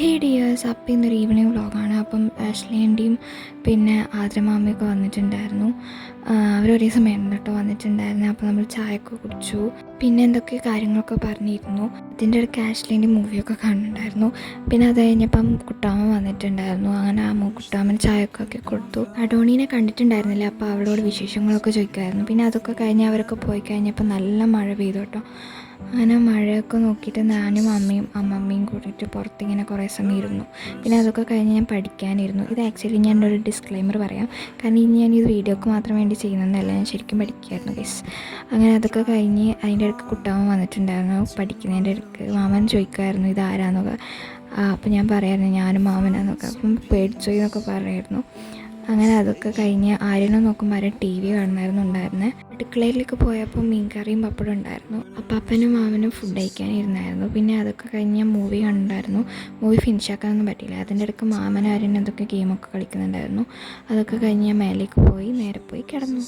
ഹേ dears, അപ്പോൾ ഇന്നൊരു evening വ്ളോഗാണ്. അപ്പം ആഷ്ലിൻ്റെയും പിന്നെ ആദ്രമാമയൊക്കെ വന്നിട്ടുണ്ടായിരുന്നു. അവരൊരേ സമയം കേട്ടോ വന്നിട്ടുണ്ടായിരുന്നു. അപ്പോൾ നമ്മൾ ചായയൊക്കെ കുടിച്ചു, പിന്നെ എന്തൊക്കെ കാര്യങ്ങളൊക്കെ പറഞ്ഞിരുന്നു. ഇതിൻ്റെ ഇടയ്ക്ക് ആഷ്ലിൻ്റെ മൂവിയൊക്കെ കാണുന്നുണ്ടായിരുന്നു. പിന്നെ അത് കഴിഞ്ഞപ്പം കുട്ടാമ്മ വന്നിട്ടുണ്ടായിരുന്നു. അങ്ങനെ ആ കുട്ടാമ്മന് ചായയൊക്കെ ആക്കി കൊടുത്തു. അഡോണീനെ കണ്ടിട്ടുണ്ടായിരുന്നില്ല, അപ്പോൾ അവളോട് വിശേഷങ്ങളൊക്കെ ചോദിക്കുമായിരുന്നു. പിന്നെ അതൊക്കെ കഴിഞ്ഞ് അവരൊക്കെ പോയി കഴിഞ്ഞപ്പോൾ നല്ല മഴ പെയ്തു കേട്ടോ. അങ്ങനെ മഴയൊക്കെ നോക്കിയിട്ട് ഞാനും അമ്മമ്മയും കൂടിയിട്ട് പുറത്തിങ്ങനെ കുറേ സമയം ഇരുന്നു. പിന്നെ അതൊക്കെ കഴിഞ്ഞ് ഞാൻ പഠിക്കാനിരുന്നു. ഇത് ആക്ച്വലി ഞാൻ ഒരു ഡിസ്ക്ലെയിമർ പറയാം, കാരണം ഇനി ഞാൻ ഈ വീഡിയോക്ക് മാത്രം വേണ്ടി ചെയ്യുന്നതല്ല, ഞാൻ ശരിക്കും പഠിക്കുകയായിരുന്നു ഗൈസ്. അങ്ങനെ അതൊക്കെ കഴിഞ്ഞ് അതിൻ്റെ ഇടയ്ക്ക് കുട്ടാമ്മ വന്നിട്ടുണ്ടായിരുന്നു. പഠിക്കുന്നതിൻ്റെ ഇടയ്ക്ക് മാമൻ ചോദിക്കുമായിരുന്നു ഇതാരാന്നൊക്കെ. അപ്പോൾ ഞാൻ പറയായിരുന്നു ഞാനും മാമനാന്നൊക്കെ. അപ്പം പേടിച്ചോയി എന്നൊക്കെ പറയായിരുന്നു. അങ്ങനെ അതൊക്കെ കഴിഞ്ഞ് ആര്യനെ നോക്കുമ്പോൾ ആരും ടി വി കാണുമായിരുന്നുണ്ടായിരുന്നേ. അടുക്കളയിലേക്ക് പോയപ്പോൾ മീൻകറിയും പപ്പടം ഉണ്ടായിരുന്നു. അപ്പോൾ അപ്പനും മാമനും ഫുഡ് കഴിക്കാനിരുന്നായിരുന്നു. പിന്നെ അതൊക്കെ കഴിഞ്ഞ് ഞാൻ മൂവി കണ്ടായിരുന്നു. മൂവി ഫിനിഷാക്കാനൊന്നും പറ്റിയില്ല. അതിൻ്റെ ഇടയ്ക്ക് മാമൻ ആര്യൻ എന്തൊക്കെ ഗെയിമൊക്കെ കളിക്കുന്നുണ്ടായിരുന്നു. അതൊക്കെ കഴിഞ്ഞ് ഞാൻ മേലേക്ക് പോയി നേരെ പോയി കിടന്നു.